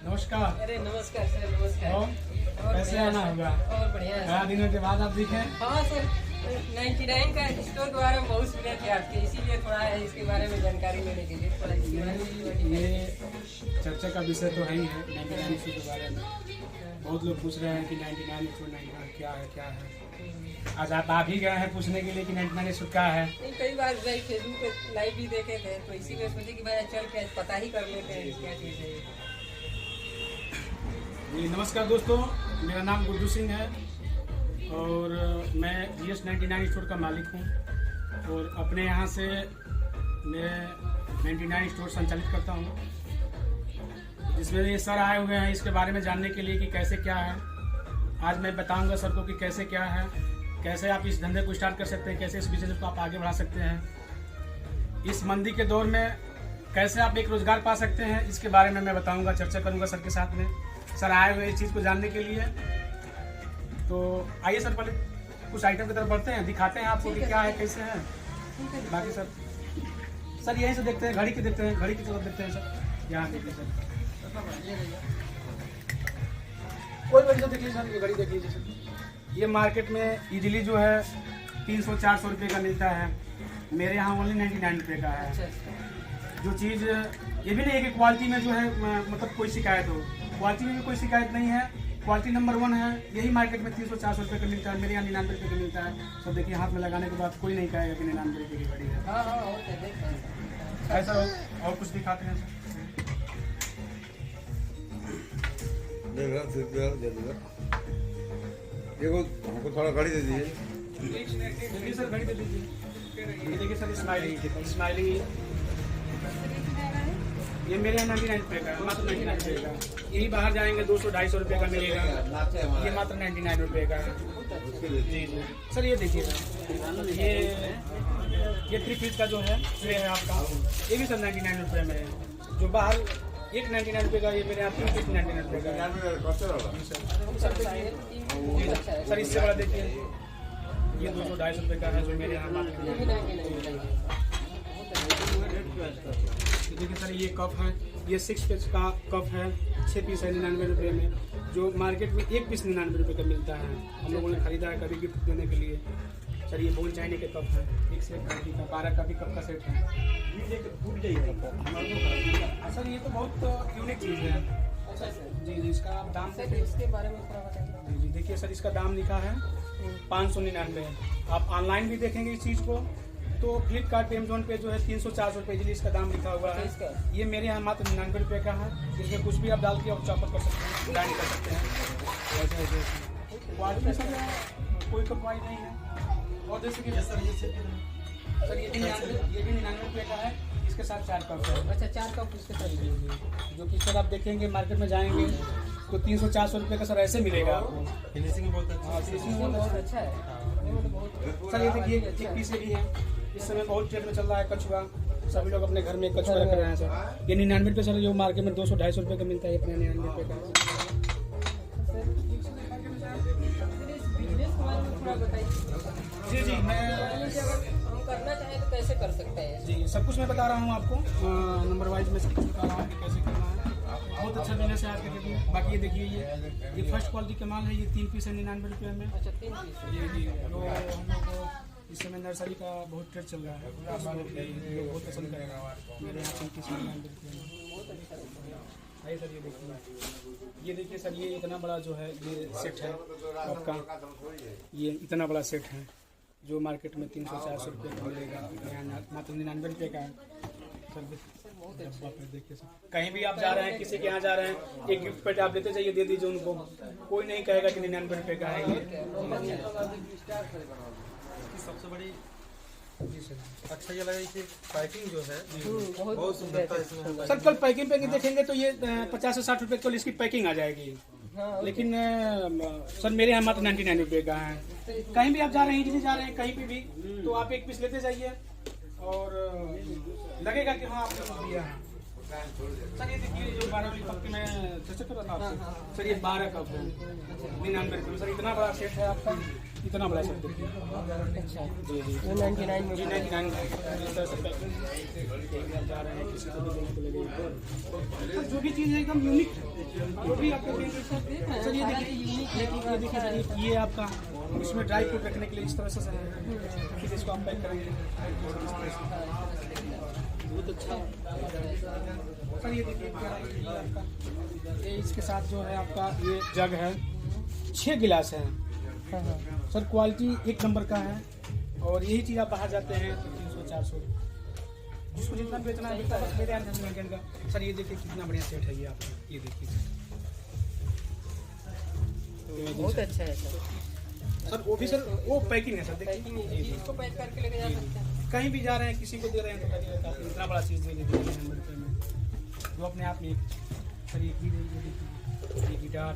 नमस्कार। अरे नमस्कार सर, नमस्कार। और कैसे आना होगा? और बढ़िया है। 4 दिनों के बाद आप दिखे। हाँ सर, 99 का स्टोर के बारे में बहुत सुने थे आपके, इसीलिए थोड़ा है इसके बारे में जानकारी लेने के लिए थोड़ा इसके बारे में ये चर्चा का विषय तो है ही है 99 स्टोर के बारे में। बहुत लोग पूछ रहे हैं कि 99 स्टोर 99 क्या है। आज आप ही गए हैं पूछने के लिए कि 99 स्टोर क्या है। नहीं, कई बार भाई फेसबुक पे लाइव भी देखे थे, तो इसीलिए सोचे कि भाई चल के पता ही कर लेते हैं क्या चीज़ है। जी नमस्कार दोस्तों, मेरा नाम गुड्डू सिंह है और मैं GS99 स्टोर का मालिक हूँ और अपने यहाँ से मैं 99 स्टोर संचालित करता हूँ, जिसमें ये सर आए हुए हैं इसके बारे में जानने के लिए कि कैसे क्या है। आज मैं बताऊंगा सर को कि कैसे क्या है, कैसे आप इस धंधे को स्टार्ट कर सकते हैं, कैसे इस बिजनेस को आप आगे बढ़ा सकते हैं। इस मंदी के दौर में कैसे आप एक रोजगार पा सकते हैं, इसके बारे में मैं बताऊंगा, चर्चा करूंगा सर के साथ में। सर आए हुए इस चीज़ को जानने के लिए, तो आइए सर पहले कुछ आइटम की तरफ बढ़ते हैं, दिखाते हैं आपको कि क्या है कैसे है। बाकी सर यहीं से देखते हैं, घड़ी की देखते हैं, घड़ी की तरफ देखते हैं सर। यहाँ देखिए सर, कोई घड़ी तो देखिए सर, ये घड़ी देख लीजिए सर। ये मार्केट में इजीली जो है 300-400 रुपये का मिलता है, मेरे यहाँ ओनली 99 रुपये का है। जो चीज़ ये भी नहीं है कि क्वालिटी में जो है मतलब कोई शिकायत हो, क्वालिटी में भी कोई शिकायत नहीं है। क्वालिटी नंबर 1 है। यही मार्केट में 300-400 रुपये का मिलता है, मेरे यहाँ 99 रुपये का मिलता है। सब देखिए हाथ में लगाने के बाद कोई नहीं कहेगा कि 99 रुपये की घड़ी है। ऐसा और कुछ दिखाते हैं देखो हमको थोड़ा घड़ी दे दीजिए। देखिए सर, घड़ी दे दीजिए। ये देखिए सर, स्माइली ये मेरे यहाँ 99 रुपये का है, मात्र 99 रुपये का। यही बाहर जाएंगे 200-250 रुपये का मिलेगा, ये मात्र 99 रुपये का है। जी सर, ये देखिए ये 3 पीस का जो है ट्रे है आपका, ये भी सर 99 रुपये में है। जो बाहर एक 99 रुपये का, ये मेरे यहाँ 3 पीस 99 रुपये का है। सर इससे बड़ा देखिए, ये 200-250 रुपये का है, जो मेरे यहाँ देखिए सर। ये कप है, ये 6 पीस का कप है, 6 पीस है 99 रुपये में, जो मार्केट में 1 पीस 99 रुपये का मिलता है। हम लोगों ने खरीदा है कभी गिफ्ट देने के लिए। सर ये बोन चाइने के कप है, एक सेट का 12 का भी कप का सेट है। सर ये तो बहुत यूनिक चीज़ है। अच्छा सर जी, इसका आप दाम देखिए, इसके बारे में थोड़ा बताइए। जी देखिए सर, इसका दाम लिखा है 599। आप ऑनलाइन भी देखेंगे इस चीज़ को तो फ्लिपकार्ट पे, अमेजोन पे जो है 300-400 रुपये इजीली इसका दाम लिखा हुआ है। ये मेरे यहाँ मात्र 99 रुपये का है। इसमें कुछ भी आप डाल के आप चॉपर कर सकते हैं, ग्राइंड कर सकते हैं। क्वालिटी में सर कोई कम्प्रोमाइज नहीं है। और जैसे कि सर ये भी 99 रुपये का है, इसके साथ 4 कप है। अच्छा, 4 कप इसके साथ, जो कि सर आप देखेंगे मार्केट में जाएंगे तो 300-400 रुपये का सर ऐसे मिलेगा आपको। फिनिशिंग बहुत अच्छा है सर। ये देखिए एक पीस भी है, इस समय बहुत ट्रेंड में चल रहा है कछुआ, सभी लोग अपने घर में कछुआ रख रहे हैं सर। ये 99 रुपये सर, जो मार्केट में 200-250 रुपये का मिलता है, अपने 99 रुपये का। जी मैं हम करना चाहें तो कैसे कर सकते हैं? जी सब कुछ मैं बता रहा हूँ आपको, नंबर वाइज में सब कुछ बता रहा हूँ कि कैसे करना है। बहुत अच्छा बिजनेस है आज के डेट में। बाकी ये देखिए, ये फर्स्ट क्वालिटी का माल है, ये 3 पीस है 99 रुपये में। अच्छा, 3 पीस। जी जो हम लोग को इस समय नर्सरी का बहुत ट्रेड चल रहा है, लोग बहुत पसंद करेगा। मेरे यहाँ 3 पीस 99 रुपये में बहुत अच्छा है। आइए सर, ये देखिए सर, ये इतना बड़ा जो है ये सेट है आपका, ये इतना बड़ा सेट है जो मार्केट में 300-400 रुपये का मिलेगा, यहाँ मात्र 99 रुपये का है सर। देखिए सर, कहीं भी आप जा रहे हैं, किसी के यहाँ जा रहे हैं, एक गिफ्ट पैट आप लेते जाइए, दे दीजिए उनको, कोई नहीं कहेगा कि 99 रुपये का है ये। सबसे बड़ी जी सर, अच्छा ये लगा इसे पैकिंग जो है बहुत सुंदरता इसमें। सर कल पैकिंग देखेंगे तो ये 50 से 60 रुपये केवल इसकी पैकिंग आ जाएगी, लेकिन सर मेरे यहाँ मात्र 99 रुपये का है। कहीं भी आप जा रहे हैं, इजीली जा रहे हैं कहीं पे भी, तो आप 1 पीस लेते जाइए और लगेगा कि हाँ आपने कुछ दिया है। सर ये देखिए जो 12 वाली कप की मैं चर्चा कर रहा था आपसे, सर ये 12 कप है 99 रुपये। सर इतना बड़ा सेट है आपका, इतना बड़ा सेट देखिए। अच्छा जी जी 99 में जी 99 जा रहे हैं, किसी को भी देने को लगेगा। जो भी चीज़ है एकदम यूनिक जो भी आपको देंगे सर। ये देखिए सर ये आपका इसमें ड्राई फ्रूट रखने के लिए इस तरह से सर है, फिर इसको आप पैक करेंगे इस तरह से। बहुत अच्छा सर। ये देखिए क्या है ये आपका, ये इसके साथ जो है आपका ये जग है, 6 गिलास है सर। क्वालिटी 1 नंबर का है और यही चीज़ आप बाहर जाते हैं तो 300-400 जिसको जितना बेचना है बेचता है, बस मेरे यहाँ का। सर ये देखिए कितना बढ़िया सेट है ये आपका, ये देखिए बहुत अच्छा है सर। वो भी सर वो पैकिंग है सर, पैकिंग देखिए इसको पैक करके लेके जा सकते हैं। कहीं भी जा रहे हैं किसी को दे रहे हैं तो कहीं रहता है इतना बड़ा चीज़ दे देते हैं 100 रुपये में, जो अपने आप में सर ये की देखिए ये गिटार।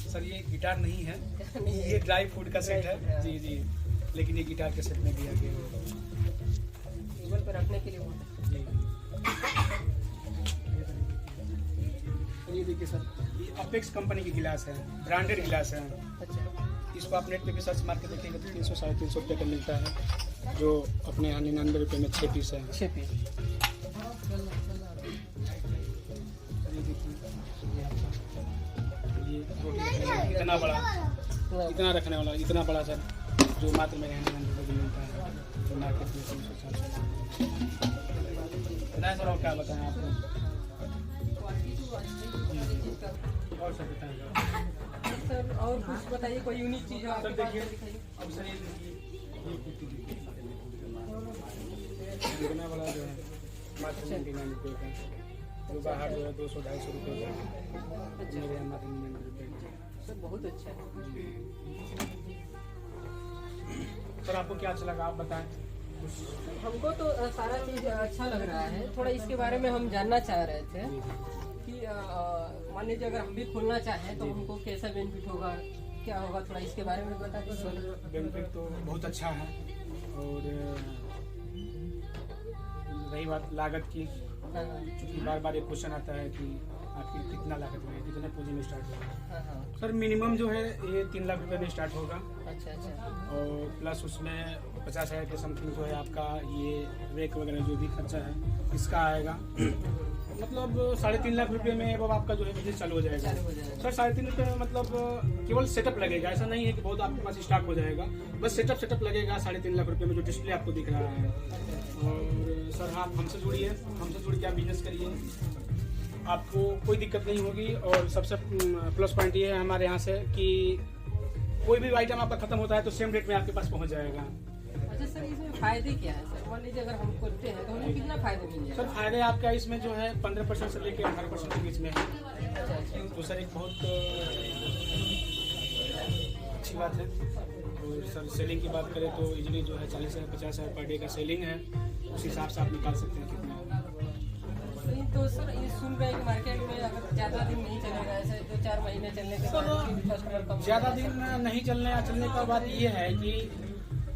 सर ये गिटार नहीं है, ये ड्राई फ्रूट का सेट है जी जी, लेकिन ये गिटार के सेट में दिया गया है टेबल पर रखने के लिए बहुत जी। ये देखिए सर ये अपेक्स कंपनी की गिलास है, ब्रांडेड गिलास है। अच्छा। इसको आप नेट पे भी सर्च मार के देखेंगे तो 300-350 रुपये का मिलता है, जो अपने यहाँ 99 रुपये में 6 पीस है। 6 पीस। ये रोटी रखने वाला इतना बड़ा, इतना रखने वाला इतना बड़ा सर, जो मात्र मेरे यहाँ 99 रुपये में मिलता है, तो मार्केट में 300-400 नहीं सर। और क्या बताएं आपको और सर बताएंगे सर और कुछ बताइए, कोई यूनिक चीज़ हो सर। आपके पास? देखिए अब सर ये देखिए ये कुर्ती इतना बड़ा जो है मात्र 99 रुपये का, जो बाहर जो है 200-250 रुपये का, मेरे यहाँ मात्र 99 रुपये का। सर बहुत अच्छा है। सर आपको क्या अच्छा लगा आप बताएं। हमको तो सारा चीज़ अच्छा लग रहा है। थोड़ा इसके बारे में हम जानना चाह रहे थे कि मान लीजिए अगर हम भी खोलना चाहें तो हमको कैसा बेनिफिट होगा, क्या होगा, थोड़ा इसके बारे में बता दो सर। बेनिफिट तो बहुत अच्छा है, और रही बात लागत की, क्योंकि बार बार ये क्वेश्चन आता है कि आखिर कितना लागत में कितने पूंजी में स्टार्ट होगा। सर मिनिमम जो है ये 3 लाख रुपए में स्टार्ट होगा। अच्छा अच्छा। और प्लस उसमें 50,000 के समथिंग जो है आपका ये रेक वगैरह जो भी खर्चा है इसका आएगा। मतलब 3.5 लाख रुपए में अब आपका जो है बिजनेस चालू हो जाएगा। सर 3.5 रुपये में मतलब केवल सेटअप लगेगा, ऐसा नहीं है कि बहुत आपके पास स्टॉक हो जाएगा, बस सेटअप लगेगा 3.5 लाख रुपए में, जो डिस्प्ले आपको दिख रहा है। और सर आप हमसे जुड़िए, हमसे जुड़ के आप बिजनेस करिए, आपको कोई दिक्कत नहीं होगी। और सबसे प्लस पॉइंट ये है हमारे यहाँ से कि कोई भी आइटम आपका खत्म होता है तो सेम रेट में आपके पास पहुँच जाएगा। अच्छा सर, इसमें फायदे क्या है सर? मान लीजिए अगर हम करते हैं तो हमें कितना फायदा मिल जाएगा? सर फायदे आपका इसमें जो है 15% से लेकर 18% के बीच में है। तो सर एक बहुत अच्छी बात है। और सर सेलिंग की बात करें तो इजीली जो है 40,000-50,000 पर डे का सेलिंग है, उस हिसाब से आप निकाल सकते हैं कितना। तो सर ये सुन रहे हैं कि मार्केट में अगर ज़्यादा दिन नहीं चलेगा, ऐसे 2-4 महीने चलने के बाद कस्टमर कम, ज़्यादा दिन नहीं चलने का बात ये है कि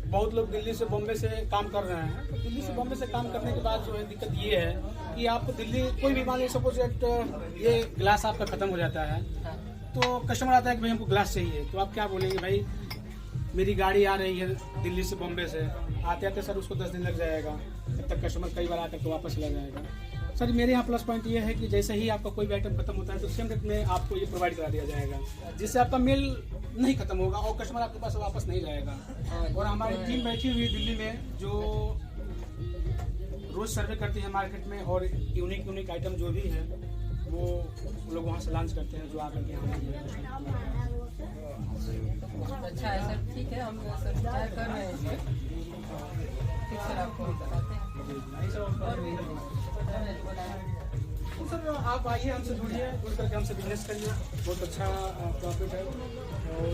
बहुत लोग दिल्ली से बॉम्बे से काम कर रहे हैं, तो दिल्ली से बॉम्बे से काम करने के बाद जो है दिक्कत ये है कि आप दिल्ली कोई भी मान लीजिए सपोज ये गिलास आपका ख़त्म हो जाता है तो कस्टमर आता है कि भाई हमको ग्लास चाहिए, तो आप क्या बोलेंगे, भाई मेरी गाड़ी आ रही है दिल्ली से बॉम्बे से, आते आते सर उसको 10 दिन लग जाएगा, तब तक कस्टमर कई बार आकर तो वापस चला जाएगा। सर मेरे यहाँ प्लस पॉइंट ये है कि जैसे ही आपका कोई भी आइटम खत्म होता है तो सेम रेट में आपको ये प्रोवाइड करा दिया जाएगा, जिससे आपका मेल नहीं खत्म होगा और कस्टमर आपके पास वापस नहीं जाएगा। और हमारी टीम बैठी हुई है दिल्ली में जो रोज सर्वे करती है मार्केट में, और यूनिक आइटम जो भी है वो लोग वहाँ से लॉन्च करते हैं, जो आकर के यहाँ अच्छा है सर। ठीक है, हम सर विचार कर रहे हैं इसमें, फिर सर आपको बताते हैं। और भी सर आप आइए, हमसे जुड़िए, जुड़ करके हमसे बिजनेस करिए, बहुत अच्छा प्रॉफिट है। और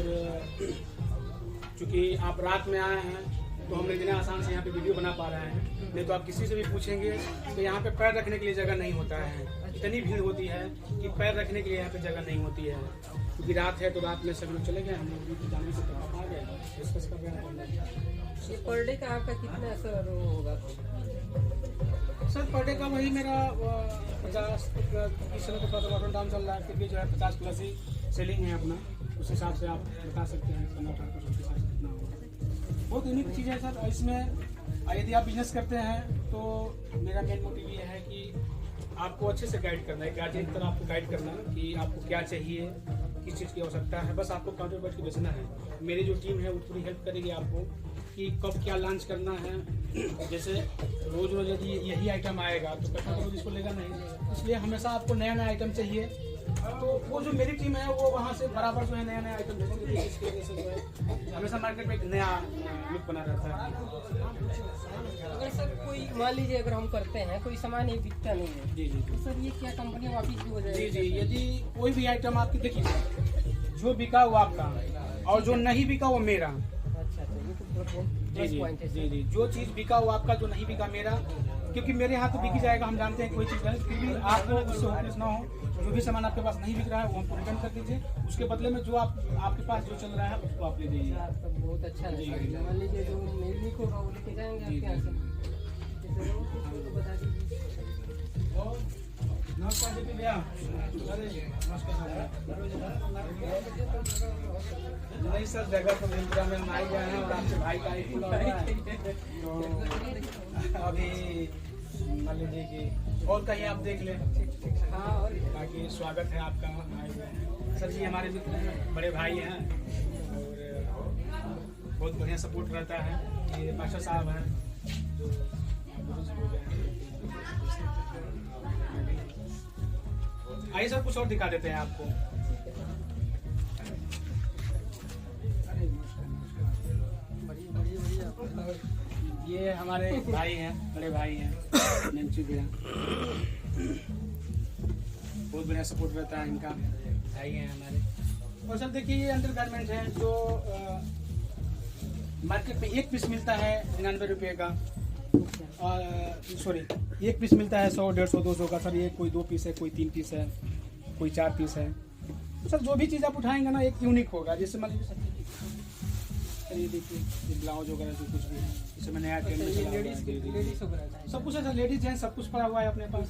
चूँकि आप रात में आए हैं तो हम इतने आसान से यहाँ पे वीडियो बना पा रहे हैं, नहीं तो आप किसी से भी पूछेंगे तो यहाँ पे पैर रखने के लिए जगह नहीं होता है, इतनी भीड़ होती है कि पैर रखने के लिए यहाँ पे जगह नहीं होती है। क्योंकि रात है तो रात में सब लोग चले गए, हम लोग भी जाने से तरफ आ गए, डिस्कस कर रहे हैं। ये पर डे का आपका कितना सर होगा? सर पर डे का वही मेरा 50 इस समय तो थोड़ा अप एंड डाउन चल रहा है, फिर भी जो है 50 प्लस ही सेलिंग है अपना। उस हिसाब से आप बता सकते हैं टमाटर का उसके हिसाब से कितना होगा। बहुत यूनिक चीज़ है सर। इसमें यदि आप बिजनेस करते हैं तो मेरा मेन मोटिव ये है कि आपको अच्छे से गाइड करना है, गार्जियन की तरह आपको गाइड करना है कि आपको क्या चाहिए, किस चीज़ की आवश्यकता है। बस आपको काउंटर बैठ के बेचना है। मेरी जो टीम है वो पूरी हेल्प करेगी आपको कि कब क्या लॉन्च करना है। जैसे रोज रोज यदि यही आइटम आएगा तो कस्टमर रोज इसको लेगा नहीं, इसलिए हमेशा आपको नया नया आइटम चाहिए। तो वो जो मेरी टीम है वो वहाँ से बराबर जो है नया नया आइटम भेजेगी, जिसकी वजह से जो है हमेशा मार्केट में एक नया लुक बना रहता है। अगर सर कोई मान लीजिए अगर हम करते हैं कोई सामान ये बिकता नहीं है, जी जी तो सर ये क्या कंपनी वापिस भी हो जाएगी? जी जी, यदि कोई भी आइटम आपकी देखिए जो बिका वो आपका और जो नहीं बिका वो मेरा। अच्छा, ये तो बहुत जी प्लस जी पॉइंट है जी सर। जी, जो चीज़ बिका वो आपका, जो नहीं बिका मेरा। क्योंकि मेरे यहाँ तो बिक ही जाएगा, हम जानते हैं कोई चीज़ गलत, फिर भी आपको उससे होपलेस ना हो। जो भी सामान आपके पास नहीं बिक रहा है वो हमको रिटर्न कर दीजिए, उसके बदले में जो आपके पास जो चल रहा है उसको आप ले दीजिए। तो बहुत अच्छा है। मान लीजिए जो नहीं लिख होगा वो लेके जाएंगे आपके यहाँ से, तो बता दीजिए। नमस्कार दीदी भैया। नहीं सर, जगह तो मिंत्रा में हम आ गए हैं और आपके भाई का ही खुला हुआ है। तो अभी मान लीजिए कि और कहीं आप देख लें। हाँ, और बाकी स्वागत है आपका आए हुए हैं। सर जी हमारे मित्र हैं, बड़े भाई हैं और बहुत बढ़िया सपोर्ट रहता है। ये मास्टर साहब हैं जो गुरु जी हो गए हैं। आइए सर कुछ और दिखा देते हैं आपको। ये हमारे भाई हैं, बड़े भाई हैं, नेंची भैया। बहुत बढ़िया सपोर्ट रहता है इनका, भाई हैं हमारे। और सर देखिए ये अंडर गारमेंट है जो मार्केट में एक पीस मिलता है 99 रुपये का। सॉरी, एक पीस मिलता है 100, 150, 200 का। सर ये कोई 2 पीस है, कोई 3 पीस है, कोई 4 पीस है। तो सर जो भी चीज़ आप उठाएंगे ना एक यूनिक होगा। जैसे मान लीजिए सर ये देखिए ये ब्लाउज वगैरह जो कुछ भी है, जैसे मैंने नया ट्रेंड में लेडीज वगैरह सब कुछ है सर। लेडीज जेंट्स सब कुछ पड़ा हुआ है अपने पास।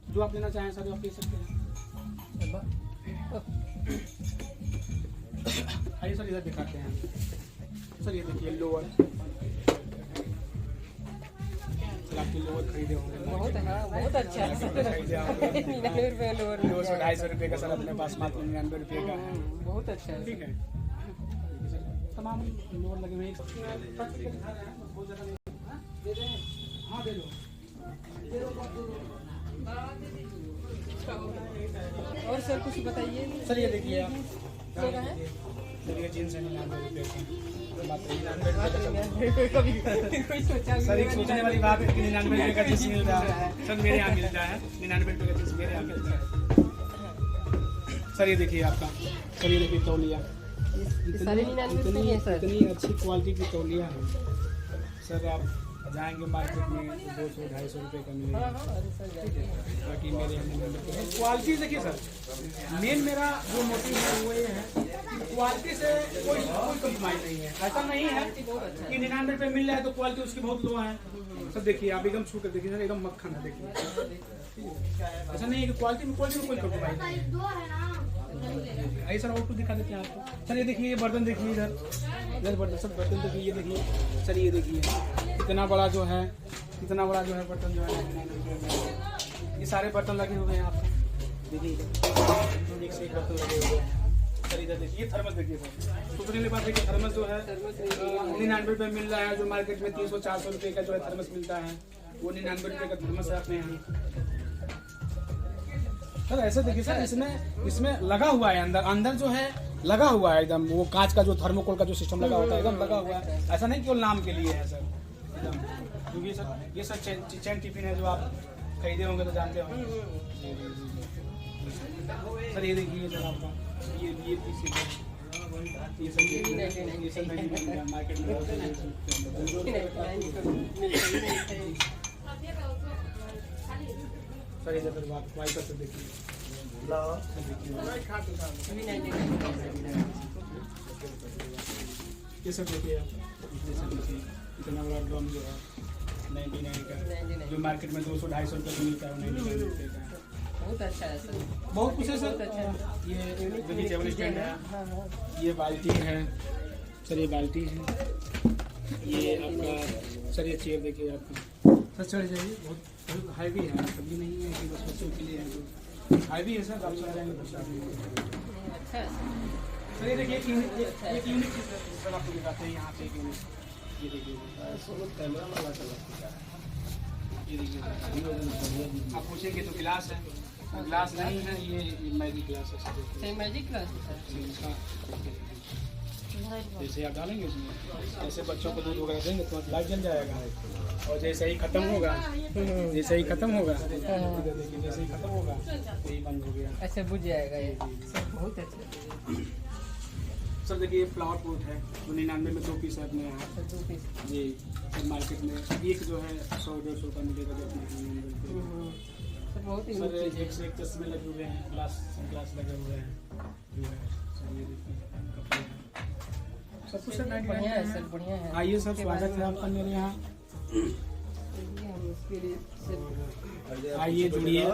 जो आप लेना चाहें सर आप ले सकते हैं। आइए सर इधर दिखाते हैं। सर ये देखिए लोअर, सर आपके लोअर खरीदे होंगे बहुत, हाँ बहुत अच्छा है सर। खरीदे होंगे 99 रुपये लोअर 200, 250 रुपये का सर अपने पास मात्र 99 रुपये का है। बहुत अच्छा है। ठीक है, तमाम लोअर लगे हुए हैं। बहुत ज़्यादा नहीं दे दें? हाँ दे दो। और सर कुछ बताइए। सर ये देखिए आप, क्या है? सर ये जीन्स है 99 रुपये की, मात्र 99 रुपये का। कोई सोचा भी सर एक नहीं। सोचने वाली बात है कि 99 रुपये का जीन्स मिल रहा है। सर मेरे यहाँ मिलता है 99 रुपये का जीन्स, मेरे यहाँ मिलता है। सर ये देखिए आपका, सर ये देखिए तौलिया, सारे 99 रुपये है सर। इतनी अच्छी क्वालिटी की तौलिया है सर। आप जाएंगे मार्केट में 200, 250 रुपये का मिलेगा। बाकी मेरे यहाँ क्वालिटी देखिए सर। मेन मेरा जो मोटिव है वो ये है कि क्वालिटी से कोई कम्प्रोमाइज नहीं है। ऐसा नहीं है कि 99 रुपये मिल रहा है तो क्वालिटी उसकी बहुत लो है। सर देखिए आप एकदम छू कर देखिए सर, एकदम मक्खन है। देखिए ऐसा नहीं है कि क्वालिटी में कोई कम्प्रोमाइज नहीं है। आइए सर और कुछ दिखा देते हैं आपको। सर ये देखिए ये बर्तन देखिए, इधर बर्तन, सब बर्तन देखिए। ये देखिए सर, ये देखिए इतना बड़ा जो है, इतना बड़ा जो है बर्तन जो है। ये सारे बर्तन लगे हुए हैं आपको देखिए, एक से एक बर्तन लगे हुए हैं सर। इधर देखिए ये थर्मस देखिए सर। दूसरी वाली बात है कि थर्मस जो है 99 रुपये मिल रहा है। जो मार्केट में 300, 400 रुपये का जो है थर्मस मिलता है वो 99 रुपये का थर्मस है अपने यहाँ। सर ऐसे देखिए सर, इसमें लगा हुआ है अंदर जो है लगा हुआ है एकदम। वो कांच का जो थर्मोकोल का जो सिस्टम लगा होता है एकदम लगा हुआ है। ऐसा नहीं केवल नाम के लिए है सर एकदम। क्योंकि ये सर चैन टिफिन है जो आप खरीदे होंगे तो जानते होंगे। सर ये देखिए सर आपका ये पीस ये सब मार्केट में सर इधर वाइपर से देखिए। ये सब देखिए आप, इतना बड़ा ड्रम जो है 99 का, 99 जो मार्केट में 200-250 रुपये का मिलता है वो 99 रुपये का। बहुत अच्छा है सर। बहुत कुछ है सर। बहुत अच्छा। ये वेजिटेबल स्टैंड है, हाँ हाँ। ये बाल्टी है सर, ये बाल्टी है, ये आपका सर ये चेयर देखिए आपका सर, चढ़ जाइए, बहुत हैवी है, कभी नहीं है कि बस बच्चों के लिए है, तो हैवी है सर, आप चढ़ जाएंगे तो अच्छा है सर। ये देखिए एक यूनिक चीज़ सर आपको दिखाते हैं, यहाँ पे एक यूनिक, ये देखिए कैमरा वाला चला, ये देखिए आप पूछेंगे तो गिलास है, गिलास नहीं है, ये मैजिक ग्लास है सर। सर। मैजिक क्लास है सर। जैसे आप डालेंगे उसमें, जैसे बच्चों को दूध वगैरह देंगे तो लाइट जल जाएगा, और जैसे ही खत्म होगा, जैसे ही खत्म होगा, जैसे ही खत्म होगा यही बंद हो गया। अच्छा बुझ जाएगा ये सर, बहुत अच्छा। सर देखिए फ्लावर पॉट है, 99 में 2 पीस है अपने यहाँ। Sir 2 piece. जी सर, मार्केट में एक जो है 100-150 का मिलेगा जो अपने सर बहुत ही सर एक से एक चश्मे लगे हुए हैं, ग्लास लगे हुए हैं जो है सर, ये देखिए सब कुछ सर 99 बढ़िया है सर, बढ़िया है। आइए सर, स्वागत है आपका मेरे यहाँ, हम इसके लिए सर आइए जुड़िए,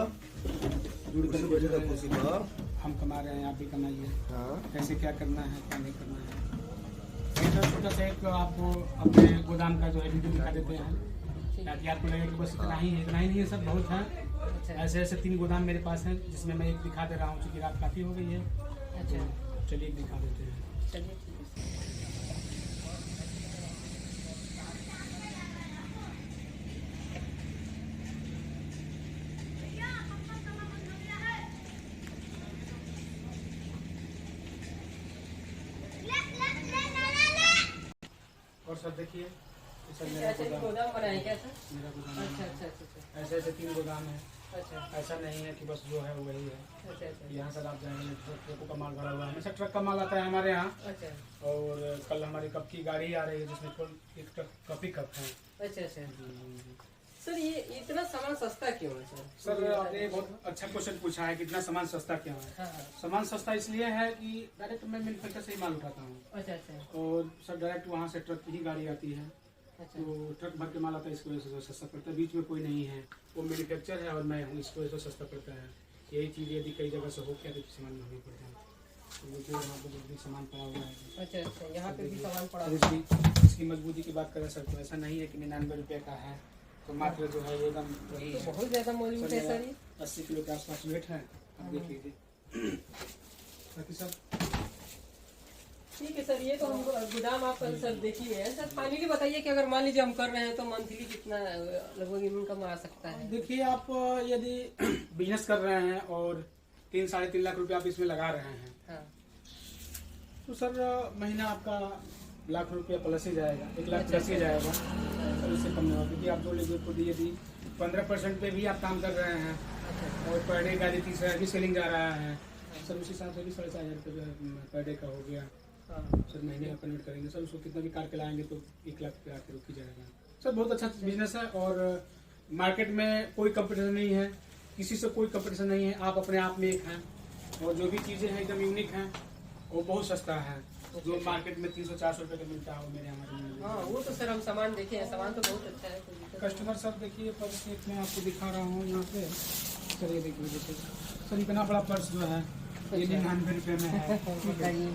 जुड़कर हम कमा रहे हैं, आप भी कमाइए। कैसे क्या करना है, क्या नहीं करना है, सर छोटा सा एक आपको अपने गोदाम का जो है वीडियो दिखा देते हैं, ताकि आपको लगे कि बस इतना ही नहीं है सर, बहुत है। अच्छा ऐसे 3 गोदाम मेरे पास हैं, जिसमें मैं एक दिखा दे रहा हूँ, क्योंकि रात काफ़ी हो गई है। अच्छा चलिए एक दिखा देते हैं। चलिए ठीक है। और सर देखिए, सर मेरा अच्छा गोदाम, गोदाम बनाए क्या सर? मेरा गोदाम अच्छा है। अच्छा अच्छा ऐसे 3 गोदाम है, अच्छा ऐसा नहीं है कि बस जो है वही है। अच्छा अच्छा यहाँ सर आप जाएंगे ट्रकों का माल भरा हुआ है, हमेशा ट्रक का माल आता है हमारे यहाँ। अच्छा और कल हमारी कप की गाड़ी आ रही है, जिसमें कुल 1 ट्रक कप ही कप है। अच्छा अच्छा। सर ये इतना सामान सस्ता क्यों है सर? सर आपने बहुत अच्छा क्वेश्चन पूछा है कि इतना सामान सस्ता क्यों है। हाँ हाँ। सामान सस्ता इसलिए है कि डायरेक्ट मैं मैन्युफैक्चर से ही माल उठाता हूँ, अच्छा अच्छा और सर डायरेक्ट वहाँ से ट्रक की ही गाड़ी आती है, अच्छा तो ट्रक भर के माल आता है, इसकी वजह से सस्ता पड़ता है। बीच में कोई नहीं है, वो मैन्युफैक्चर है और मैं हूँ, इसकी वजह से सस्ता पड़ता है। यही चीज़ यदि कई जगह से हो क्या तो सामान महंगा पड़ता है, तो मुझे यहाँ पर जल्दी सामान पड़ा हुआ है। अच्छा अच्छा। यहाँ पे भी सामान पड़ा और है। इसकी मजबूती की बात करें सर, तो ऐसा नहीं है कि 99 रुपये का है, तो मात्र जो है एकदम वही तो है। बहुत ज्यादा मौजूद है सर ये। 80 किलो के आसपास वेट है, आप देख लीजिए। बाकी सर ठीक है सर, ये तो हम गोदाम आप सर देखिए है सर। फाइनली बताइए कि अगर मान लीजिए हम कर रहे हैं तो मंथली कितना लगभग इनकम आ सकता है? देखिए, आप यदि बिजनेस कर रहे हैं और 3-3.5 लाख रुपए आप इसमें लगा रहे हैं, हाँ तो सर महीना आपका लाख रुपया प्लस ही जाएगा, 1 लाख प्लस ही जाएगा, और इससे कम नहीं होगा। क्योंकि आप जो लीजिए खुद यदि 15% पे भी आप काम कर रहे हैं और पर डे का 30 हज़ार की सेलिंग जा रहा है सर, उस हिसाब से भी 4,500 रुपये जो है पर डे का हो गया हाँ। सर। महीने का कन्वर्ट करेंगे सर, उसको कितना भी कार के लाएंगे तो 1 लाख पे आके रुक ही जाएगा सर। बहुत अच्छा बिजनेस है, और मार्केट में कोई कंपटीशन नहीं है, किसी से कोई कंपटीशन नहीं है, आप अपने आप में एक हैं, और जो भी चीज़ें हैं एकदम यूनिक हैं, वो बहुत सस्ता है। जो मार्केट में 300-400 रुपये का मिलता है वो मेरे हमारे में हाँ वो तो सर हम सामान देखे हैं, सामान तो बहुत अच्छा है, कोई दिक्कत नहीं। कस्टमर सर देखिए, पर्स एक मैं आपको दिखा रहा हूँ यहाँ पे, सर ये देखिए जैसे सर इतना बड़ा पर्स जो है ये 99 रुपये में है। बताइए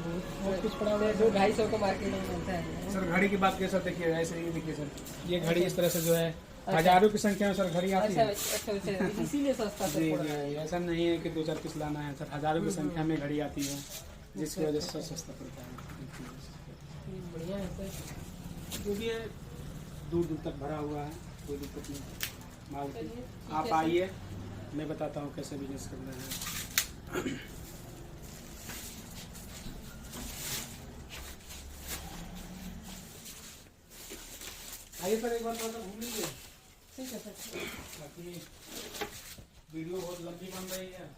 और कुछ पड़ा हुआ है 200-250 का मार्केट में मिलता है सर। घड़ी की बात करें सर, देखिए ऐसे ही देखिए सर, ये घड़ी इस तरह से जो है हजारों की संख्या में सर घड़ी आती अच्छा है। अच्छा अच्छा, इसीलिए सस्ता जी सर पड़ रहा है। जी, ऐसा नहीं है कि 2-4 पीस लाना है सर, हजारों की संख्या में घड़ी आती है, जिसकी वजह से सस्ता पड़ता है। बढ़िया है सर। क्योंकि ये दूर दूर तक भरा हुआ है, कोई दिक्कत नहीं माल की। चलिए, ठीक आप है, आइए, मैं बताता हूँ कैसे बिजनेस करना है। आइए सर, एक बार थोड़ा सा घूम लीजिए। ठीक है सर। बाकी वीडियो बहुत लंबी बन रही है,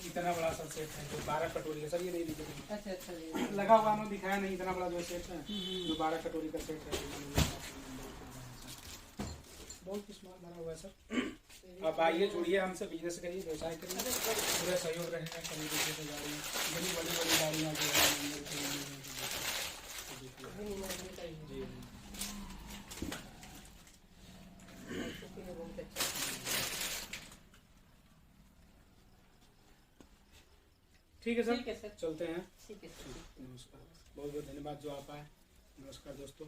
इतना बड़ा सा सेट है जो 12 कटोरी है सर, ये नहीं दिखेगा। अच्छा अच्छा ये लगा हुआ हमें दिखाया नहीं, इतना बड़ा जो सेट है जो 12 कटोरी का सेट है, बहुत कुछ माल भरा हुआ है सर। आप आइए, जुड़िए हमसे, बिजनेस करिए, व्यवसाय करिए, पूरा सहयोग रहेगा। सभी देखिए तो गाड़ी इतनी बड़ी बड़ी गाड़ियाँ जो है जी ठीक है ठीक है सर, सर। चलते हैं। ठीक है सर। नमस्कार, बहुत बहुत धन्यवाद जो आप आए। नमस्कार दोस्तों।